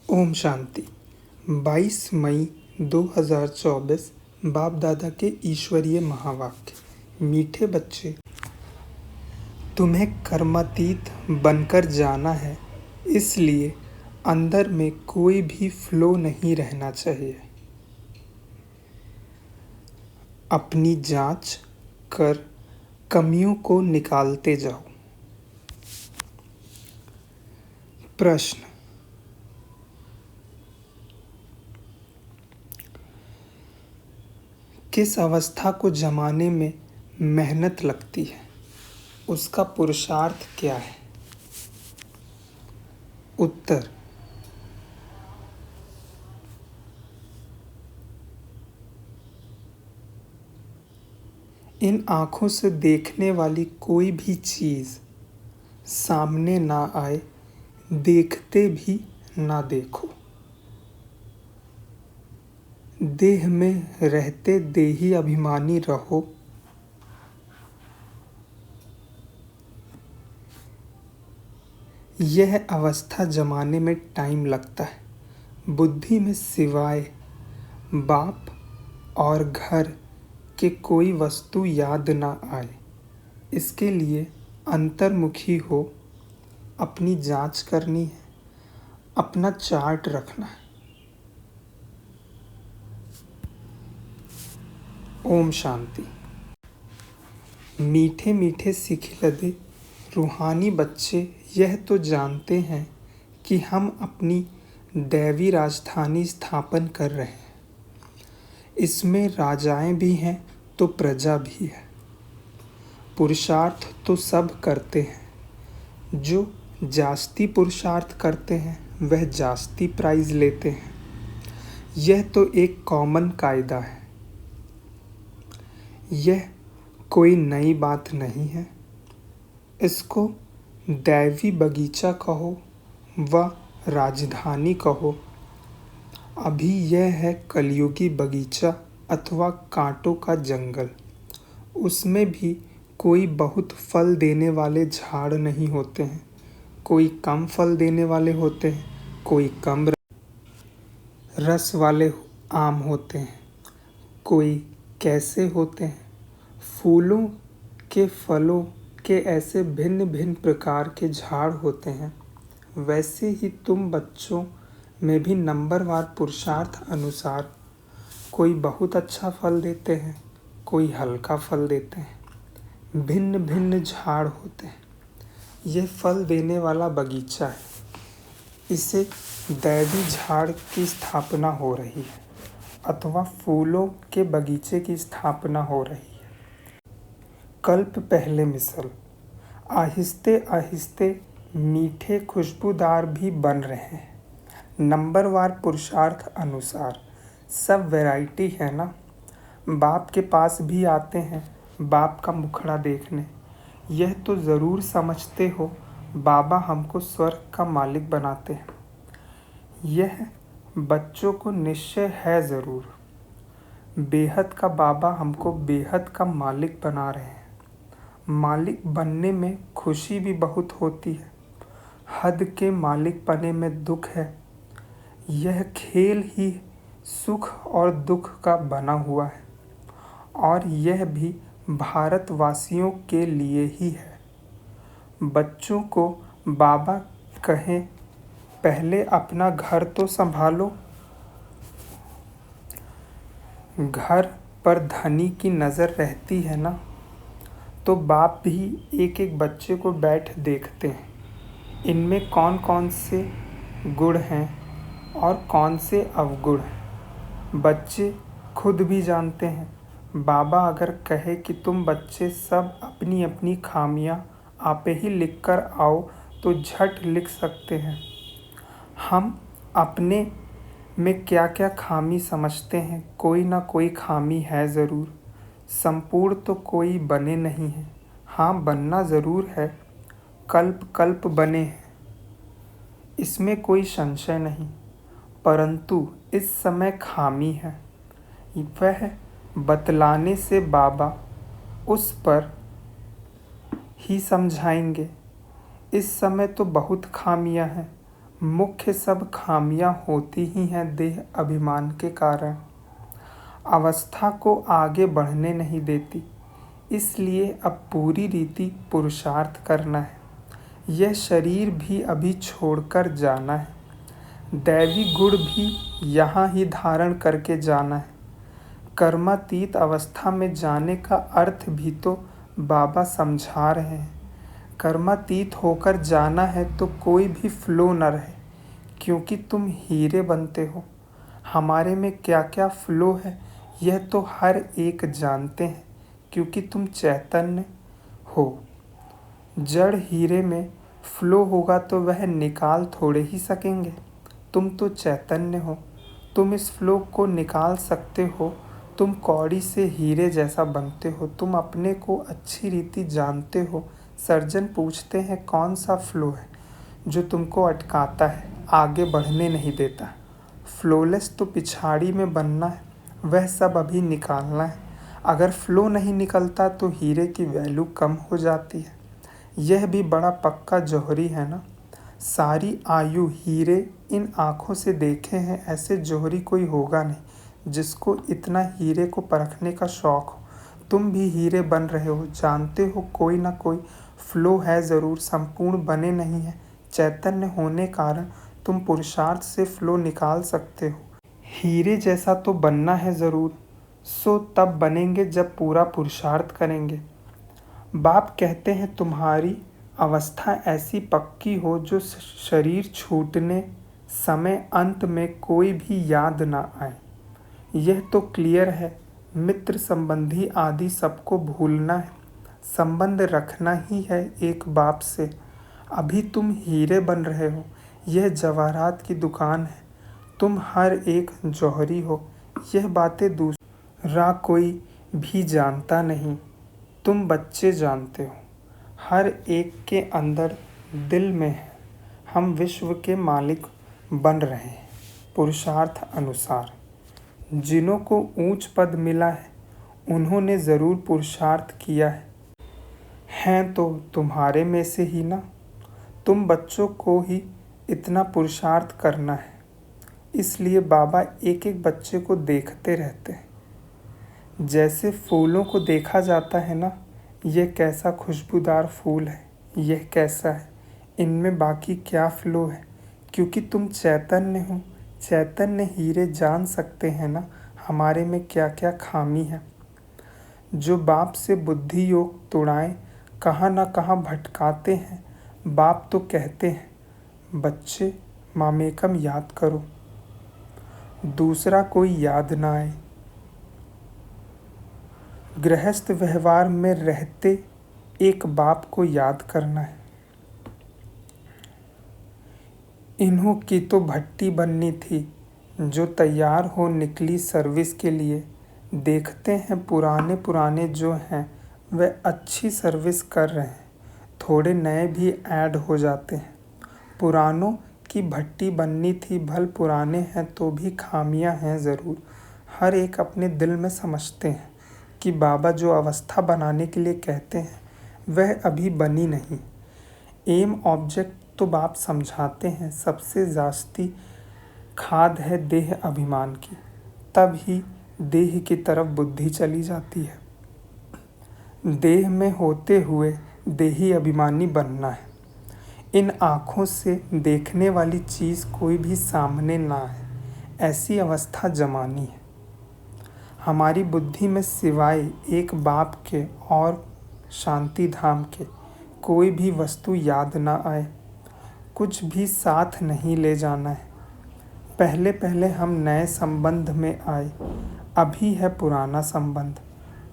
ओम शांति। 22 मई 2024 बाप दादा के ईश्वरीय महावाक्य। मीठे बच्चे, तुम्हें कर्मातीत बनकर जाना है, इसलिए अंदर में कोई भी फ्लो नहीं रहना चाहिए। अपनी जांच कर कमियों को निकालते जाओ। प्रश्न: किस अवस्था को जमाने में मेहनत लगती है, उसका पुरुषार्थ क्या है? उत्तर: इन आँखों से देखने वाली कोई भी चीज़ सामने ना आए, देखते भी ना देखो। देह में रहते देही अभिमानी रहो। यह अवस्था जमाने में टाइम लगता है। बुद्धि में सिवाय बाप और घर के कोई वस्तु याद ना आए, इसके लिए अंतर्मुखी हो, अपनी जांच करनी है, अपना चार्ट रखना है। ओम शांति। मीठे मीठे सिखिलदे रूहानी बच्चे यह तो जानते हैं कि हम अपनी दैवी राजधानी स्थापन कर रहे हैं। इसमें राजाएं भी हैं तो प्रजा भी है। पुरुषार्थ तो सब करते हैं। जो जास्ती पुरुषार्थ करते हैं वह जास्ती प्राइज लेते हैं। यह तो एक कॉमन कायदा है। यह कोई नई बात नहीं है। इसको दैवी बगीचा कहो व राजधानी कहो। अभी यह है कलयुगी बगीचा अथवा कांटों का जंगल। उसमें भी कोई बहुत फल देने वाले झाड़ नहीं होते हैं। कोई कम फल देने वाले होते हैं, कोई कम रस वाले आम होते हैं, कोई कैसे होते हैं। फूलों के फलों के ऐसे भिन्न भिन्न प्रकार के झाड़ होते हैं। वैसे ही तुम बच्चों में भी नंबरवार पुरुषार्थ अनुसार कोई बहुत अच्छा फल देते हैं, कोई हल्का फल देते हैं। भिन्न भिन्न झाड़ होते हैं। यह फल देने वाला बगीचा है। इसे दैवी झाड़ की स्थापना हो रही है अथवा फूलों के बगीचे की स्थापना हो रही है। कल्प पहले मिसल आहिस्ते आहिस्ते मीठे खुशबूदार भी बन रहे हैं। नंबरवार पुरुषार्थ अनुसार सब वैरायटी है ना। बाप के पास भी आते हैं बाप का मुखड़ा देखने। यह तो ज़रूर समझते हो बाबा हमको स्वर्ग का मालिक बनाते हैं। यह बच्चों को निश्चय है ज़रूर। बेहद का बाबा हमको बेहद का मालिक बना रहे हैं। मालिक बनने में खुशी भी बहुत होती है। हद के मालिक बने में दुख है। यह खेल ही सुख और दुख का बना हुआ है और यह भी भारतवासियों के लिए ही है। बच्चों को बाबा कहें पहले अपना घर तो संभालो। घर पर धनी की नज़र रहती है ना, तो बाप भी एक एक बच्चे को बैठ देखते हैं। इनमें कौन कौन से गुण हैं और कौन से अवगुण हैं, बच्चे खुद भी जानते हैं। बाबा अगर कहे कि तुम बच्चे सब अपनी अपनी खामियां आपे ही लिख कर आओ तो झट लिख सकते हैं। हम अपने में क्या क्या खामी समझते हैं, कोई ना कोई खामी है ज़रूर। संपूर्ण तो कोई बने नहीं हैं। हाँ, बनना ज़रूर है। कल्प कल्प बने हैं, इसमें कोई संशय नहीं। परंतु इस समय खामी है, वह बतलाने से बाबा उस पर ही समझाएंगे। इस समय तो बहुत खामियां हैं। मुख्य सब खामियां होती ही हैं देह अभिमान के कारण। अवस्था को आगे बढ़ने नहीं देती, इसलिए अब पूरी रीति पुरुषार्थ करना है। यह शरीर भी अभी छोड़कर जाना है, दैवी गुण भी यहाँ ही धारण करके जाना है। कर्मातीत अवस्था में जाने का अर्थ भी तो बाबा समझा रहे हैं। कर्मातीत होकर जाना है तो कोई भी फ्लो न रहे, क्योंकि तुम हीरे बनते हो। हमारे में क्या क्या फ्लो है यह तो हर एक जानते हैं, क्योंकि तुम चैतन्य हो। जड़ हीरे में फ्लो होगा तो वह निकाल थोड़े ही सकेंगे। तुम तो चैतन्य हो, तुम इस फ्लो को निकाल सकते हो। तुम कौड़ी से हीरे जैसा बनते हो। तुम अपने को अच्छी रीति जानते हो। सर्जन पूछते हैं कौन सा फ्लो है जो तुमको अटकाता है, आगे बढ़ने नहीं देता। फ्लोलेस तो पिछाड़ी में बनना है, वह सब अभी निकालना है। अगर फ्लो नहीं निकलता तो हीरे की वैल्यू कम हो जाती है। यह भी बड़ा पक्का जौहरी है ना। सारी आयु हीरे इन आँखों से देखे हैं, ऐसे जौहरी कोई होगा नहीं जिसको इतना हीरे को परखने का शौक हो। तुम भी हीरे बन रहे हो, जानते हो कोई ना कोई फ्लो है ज़रूर, संपूर्ण बने नहीं है। चैतन्य होने कारण तुम पुरुषार्थ से फ्लो निकाल सकते हो। हीरे जैसा तो बनना है ज़रूर, सो तब बनेंगे जब पूरा पुरुषार्थ करेंगे। बाप कहते हैं तुम्हारी अवस्था ऐसी पक्की हो जो शरीर छूटने समय अंत में कोई भी याद ना आए। यह तो क्लियर है। मित्र संबंधी आदि सबको भूलना है, संबंध रखना ही है एक बाप से। अभी तुम हीरे बन रहे हो, यह जवाहरात की दुकान है। तुम हर एक जौहरी हो, यह बातें दूसरा कोई भी जानता नहीं, तुम बच्चे जानते हो। हर एक के अंदर दिल में है। हम विश्व के मालिक बन रहे हैं पुरुषार्थ अनुसार। जिन्हों को ऊंच पद मिला है उन्होंने ज़रूर पुरुषार्थ किया है। हैं तो तुम्हारे में से ही ना। तुम बच्चों को ही इतना पुरुषार्थ करना है, इसलिए बाबा एक एक बच्चे को देखते रहते हैं। जैसे फूलों को देखा जाता है ना, यह कैसा खुशबूदार फूल है, यह कैसा है, इनमें बाकी क्या फ्लो है। क्योंकि तुम चैतन्य हो, चैतन्य हीरे जान सकते हैं ना हमारे में क्या क्या खामी है। जो बाप से बुद्धि योग तुड़ाएं कहाँ ना कहाँ भटकाते हैं। बाप तो कहते हैं बच्चे मामेकम याद करो, दूसरा कोई याद ना आए। गृहस्थ व्यवहार में रहते एक बाप को याद करना है। इन्हों की तो भट्टी बननी थी जो तैयार हो निकली सर्विस के लिए। देखते हैं पुराने पुराने जो हैं वह अच्छी सर्विस कर रहे हैं, थोड़े नए भी ऐड हो जाते हैं। पुरानों की भट्टी बननी थी, भल पुराने हैं तो भी खामियां हैं ज़रूर। हर एक अपने दिल में समझते हैं कि बाबा जो अवस्था बनाने के लिए कहते हैं वह अभी बनी नहीं। एम ऑब्जेक्ट तो बाप समझाते हैं, सबसे जास्ती खाद है देह अभिमान की, तब ही देह की तरफ बुद्धि चली जाती है। देह में होते हुए देही अभिमानी बनना है। इन आँखों से देखने वाली चीज़ कोई भी सामने ना है, ऐसी अवस्था जमानी है। हमारी बुद्धि में सिवाय एक बाप के और शांति धाम के कोई भी वस्तु याद ना आए। कुछ भी साथ नहीं ले जाना है। पहले पहले हम नए संबंध में आए, अभी है पुराना संबंध।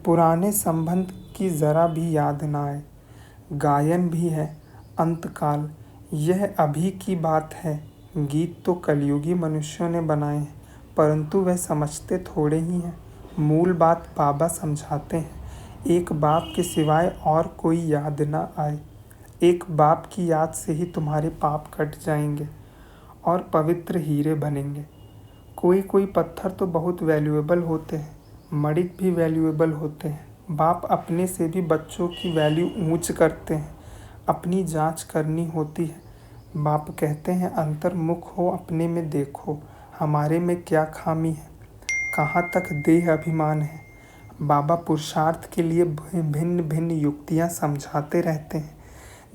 पुराने संबंध की ज़रा भी याद ना आए। गायन भी है अंतकाल, यह अभी की बात है। गीत तो कलयुगी मनुष्यों ने बनाए हैं, परंतु वह समझते थोड़े ही हैं। मूल बात बाबा समझाते हैं, एक बाप के सिवाय और कोई याद ना आए। एक बाप की याद से ही तुम्हारे पाप कट जाएंगे और पवित्र हीरे बनेंगे। कोई कोई पत्थर तो बहुत वैल्यूएबल होते हैं, मणिक भी वैल्यूएबल होते हैं। बाप अपने से भी बच्चों की वैल्यू ऊंच करते हैं। अपनी जांच करनी होती है। बाप कहते हैं अंतर्मुख हो, अपने में देखो, हमारे में क्या खामी है, कहाँ तक देह अभिमान है। बाबा पुरुषार्थ के लिए भिन्न भिन्न युक्तियाँ समझाते रहते हैं।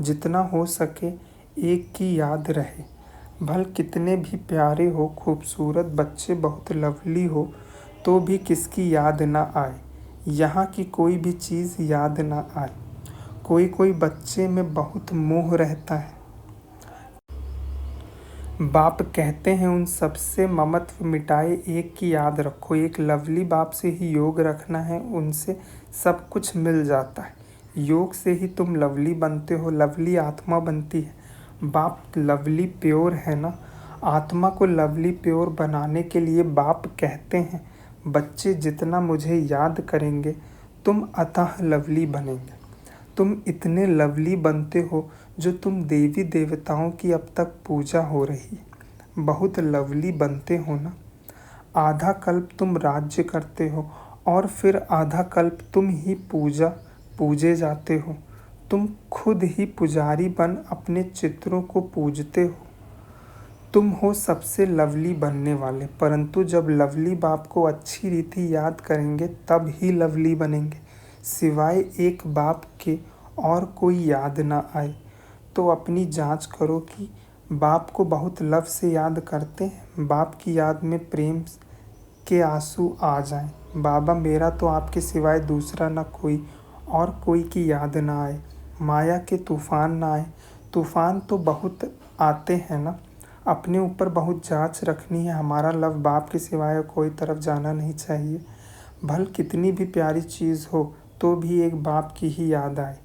जितना हो सके एक की याद रहे। भल कितने भी प्यारे हो, खूबसूरत बच्चे बहुत लवली हो, तो भी किसकी याद ना आए, यहाँ की कोई भी चीज़ याद ना आए। कोई कोई बच्चे में बहुत मोह रहता है। बाप कहते हैं उन सबसे ममत्व मिटाए, एक की याद रखो। एक लवली बाप से ही योग रखना है, उनसे सब कुछ मिल जाता है। योग से ही तुम लवली बनते हो, लवली आत्मा बनती है। बाप लवली प्योर है ना। आत्मा को लवली प्योर बनाने के लिए बाप कहते हैं बच्चे जितना मुझे याद करेंगे तुम अतः लवली बनेंगे। तुम इतने लवली बनते हो जो तुम देवी देवताओं की अब तक पूजा हो रही है। बहुत लवली बनते हो ना। आधा कल्प तुम राज्य करते हो और फिर आधा कल्प तुम ही पूजे जाते हो। तुम खुद ही पुजारी बन अपने चित्रों को पूजते हो। तुम हो सबसे लवली बनने वाले, परंतु जब लवली बाप को अच्छी रीति याद करेंगे तब ही लवली बनेंगे। सिवाय एक बाप के और कोई याद ना आए तो अपनी जांच करो कि बाप को बहुत लव से याद करते हैं। बाप की याद में प्रेम के आंसू आ जाएं। बाबा मेरा तो आपके सिवाय दूसरा ना कोई, और कोई की याद ना आए। माया के तूफान ना आए। तूफान तो बहुत आते हैं ना। अपने ऊपर बहुत जांच रखनी है। हमारा लव बाप के सिवाय कोई तरफ जाना नहीं चाहिए। भल कितनी भी प्यारी चीज़ हो तो भी एक बाप की ही याद आए।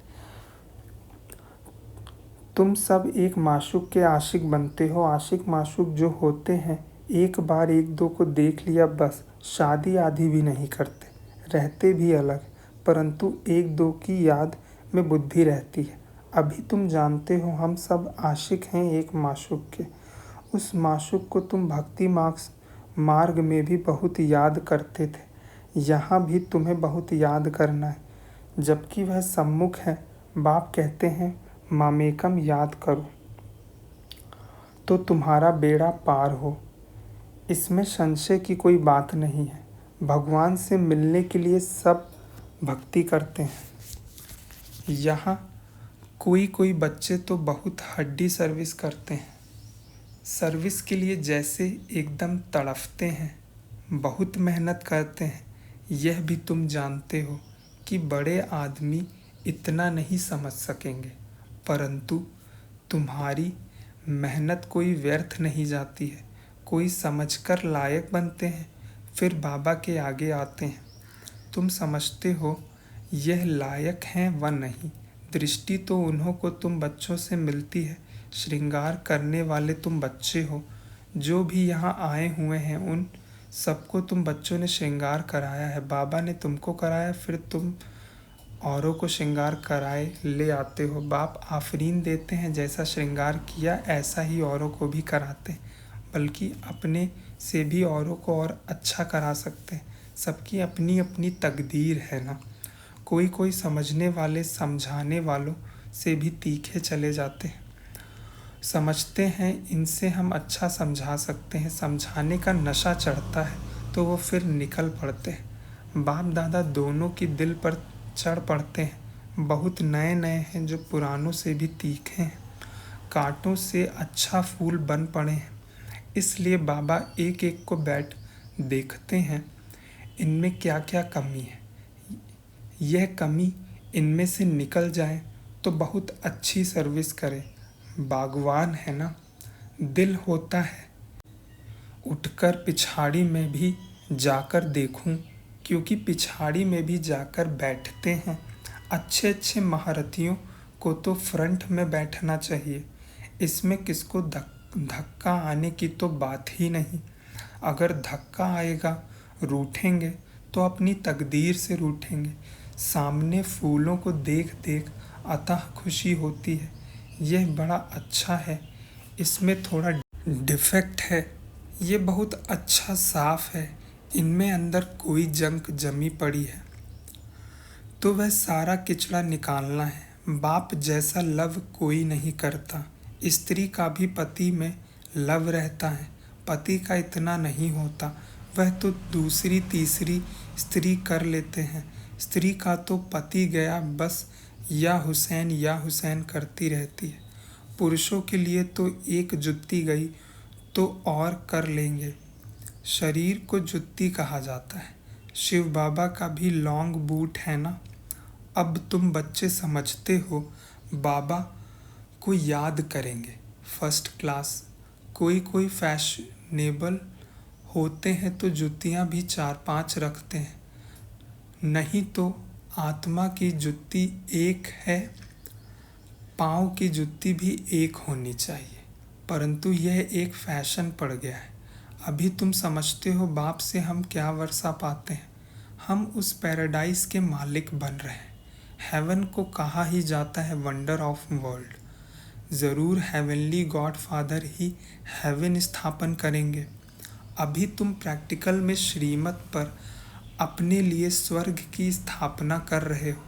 तुम सब एक माशूक के आशिक बनते हो। आशिक माशूक जो होते हैं एक बार एक दो को देख लिया बस, शादी आदि भी नहीं करते, रहते भी अलग, परंतु एक दो की याद में बुद्धि रहती है। अभी तुम जानते हो हम सब आशिक हैं एक माशूक के। उस माशूक को तुम भक्ति मार्ग में भी बहुत याद करते थे। यहाँ भी तुम्हें बहुत याद करना है, जबकि वह सम्मुख है। बाप कहते हैं मामेकम याद करो तो तुम्हारा बेड़ा पार हो। इसमें संशय की कोई बात नहीं है। भगवान से मिलने के लिए सब भक्ति करते हैं। यहाँ कोई कोई बच्चे तो बहुत हड्डी सर्विस करते हैं। सर्विस के लिए जैसे एकदम तड़फते हैं, बहुत मेहनत करते हैं। यह भी तुम जानते हो कि बड़े आदमी इतना नहीं समझ सकेंगे, परंतु तुम्हारी मेहनत कोई व्यर्थ नहीं जाती है। कोई समझकर लायक बनते हैं, फिर बाबा के आगे आते हैं। तुम समझते हो यह लायक हैं व नहीं। दृष्टि तो उन्हों को तुम बच्चों से मिलती है। श्रृंगार करने वाले तुम बच्चे हो। जो भी यहाँ आए हुए हैं उन सबको तुम बच्चों ने श्रृंगार कराया है। बाबा ने तुमको कराया, फिर तुम औरों को श्रृंगार कराए ले आते हो। बाप आफरीन देते हैं, जैसा श्रृंगार किया ऐसा ही औरों को भी कराते हैं, बल्कि अपने से भी औरों को और अच्छा करा सकते हैं। सबकी अपनी अपनी तकदीर है ना। कोई कोई समझने वाले समझाने वालों से भी तीखे चले जाते हैं। समझते हैं इनसे हम अच्छा समझा सकते हैं। समझाने का नशा चढ़ता है तो वो फिर निकल पड़ते हैं। बाप दादा दोनों की दिल पर चढ़ पड़ते हैं। बहुत नए नए हैं जो पुरानों से भी तीखे हैं। कांटों से अच्छा फूल बन पड़े हैं। इसलिए बाबा एक एक को बैठ देखते हैं इनमें क्या क्या कमी है। यह कमी इनमें से निकल जाए तो बहुत अच्छी सर्विस करे। बागवान है ना, दिल होता है उठकर पिछाड़ी में भी जाकर देखूं, क्योंकि पिछाड़ी में भी जाकर बैठते हैं। अच्छे अच्छे महारथियों को तो फ्रंट में बैठना चाहिए। इसमें किसको धक्का आने की तो बात ही नहीं। अगर धक्का आएगा रूठेंगे तो अपनी तकदीर से रूठेंगे। सामने फूलों को देख देख अतः खुशी होती है। यह बड़ा अच्छा है, इसमें थोड़ा डिफेक्ट है। ये बहुत अच्छा साफ है, इनमें अंदर कोई जंक जमी पड़ी है तो वह सारा किचड़ा निकालना है। बाप जैसा लव कोई नहीं करता। स्त्री का भी पति में लव रहता है, पति का इतना नहीं होता, वह तो दूसरी तीसरी स्त्री कर लेते हैं। स्त्री का तो पति गया बस या हुसैन करती रहती है। पुरुषों के लिए तो एक जुत्ती गई तो और कर लेंगे। शरीर को जुत्ती कहा जाता है। शिव बाबा का भी लॉन्ग बूट है ना। अब तुम बच्चे समझते हो, बाबा को याद करेंगे फर्स्ट क्लास। कोई फैशनेबल होते हैं तो जुतियाँ भी 4-5 रखते हैं। नहीं तो आत्मा की जुत्ती एक है, पाँव की जुत्ती भी एक होनी चाहिए, परंतु यह एक फैशन पड़ गया है। अभी तुम समझते हो बाप से हम क्या वर्षा पाते हैं। हम उस पैराडाइज के मालिक बन रहे हैं। हेवन को कहा ही जाता है वंडर ऑफ वर्ल्ड। ज़रूर हेवनली गॉड फादर ही हेवन स्थापन करेंगे। अभी तुम प्रैक्टिकल में श्रीमत पर अपने लिए स्वर्ग की स्थापना कर रहे हो।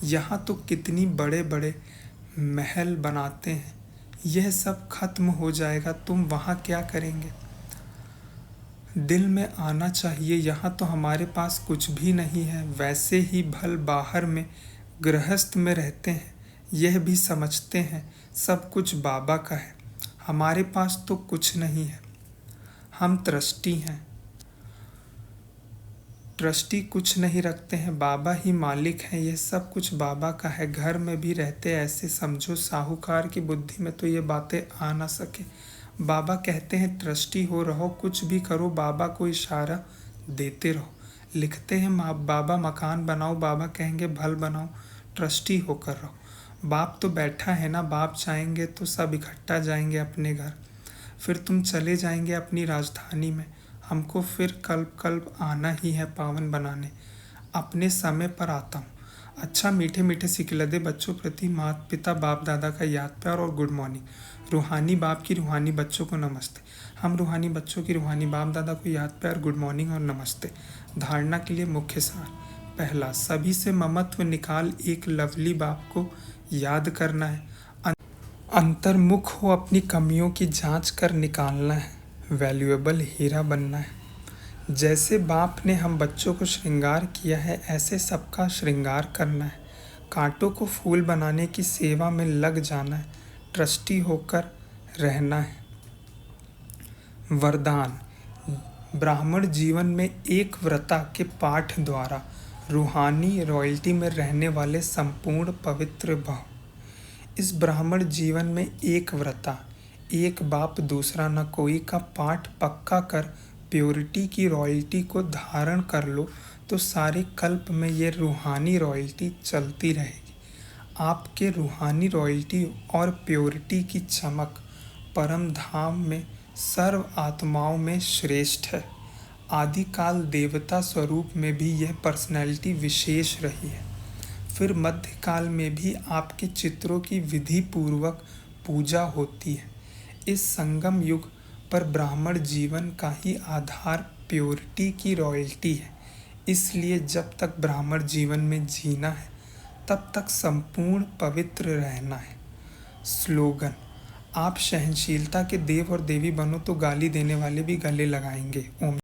यहाँ तो कितनी बड़े बड़े महल बनाते हैं। यह सब खत्म हो जाएगा, तुम वहाँ क्या करेंगे। दिल में आना चाहिए, यहाँ तो हमारे पास कुछ भी नहीं है। वैसे ही भल बाहर में गृहस्थ में रहते हैं, यह भी समझते हैं सब कुछ बाबा का है। हमारे पास तो कुछ नहीं है, हम ट्रस्टी हैं। ट्रस्टी कुछ नहीं रखते हैं, बाबा ही मालिक हैं। यह सब कुछ बाबा का है। घर में भी रहते ऐसे समझो, साहूकार की बुद्धि में तो ये बातें आ ना सके। बाबा कहते हैं ट्रस्टी हो रहो, कुछ भी करो, बाबा को इशारा देते रहो। लिखते हैं बाबा मकान बनाओ, बाबा कहेंगे भल बनाओ, ट्रस्टी होकर रहो। बाप तो बैठा है ना, बाप चाहेंगे तो सब इकट्ठा जाएंगे अपने घर। फिर तुम चले जाएंगे अपनी राजधानी में। हमको फिर कल्प आना ही है पावन बनाने। अपने समय पर आता हूँ। अच्छा, मीठे मीठे सिखलदे बच्चों प्रति माता पिता बाप दादा का याद प्यार और गुड मॉर्निंग। रूहानी बाप की रूहानी बच्चों को नमस्ते। हम रूहानी बच्चों की रूहानी बाप दादा को याद प्यार, गुड मॉर्निंग और नमस्ते। धारणा के लिए मुख्य सार। पहला, सभी से ममत्व निकाल एक लवली बाप को याद करना है। अंतर्मुख हो, अपनी कमियों की जांच कर निकालना है। वैल्यूएबल हीरा बनना है। जैसे बाप ने हम बच्चों को श्रृंगार किया है, ऐसे सबका श्रृंगार करना है। कांटों को फूल बनाने की सेवा में लग जाना है। ट्रस्टी होकर रहना है। वरदान। ब्राह्मण जीवन में एक व्रता के पाठ द्वारा रूहानी रॉयल्टी में रहने वाले संपूर्ण पवित्र भव। इस ब्राह्मण जीवन में एक व्रता, एक बाप दूसरा न कोई का पाठ पक्का कर प्योरिटी की रॉयल्टी को धारण कर लो तो सारे कल्प में ये रूहानी रॉयल्टी चलती रहेगी। आपके रूहानी रॉयल्टी और प्योरिटी की चमक परम धाम में सर्व आत्माओं में श्रेष्ठ है। आदिकाल देवता स्वरूप में भी यह पर्सनैलिटी विशेष रही है। फिर मध्यकाल में भी आपके चित्रों की विधि पूर्वक पूजा होती है। इस संगम युग पर ब्राह्मण जीवन का ही आधार प्योरिटी की रॉयल्टी है। इसलिए जब तक ब्राह्मण जीवन में जीना है तब तक संपूर्ण पवित्र रहना है। स्लोगन। आप सहनशीलता के देव और देवी बनो तो गाली देने वाले भी गले लगाएंगे। ओम।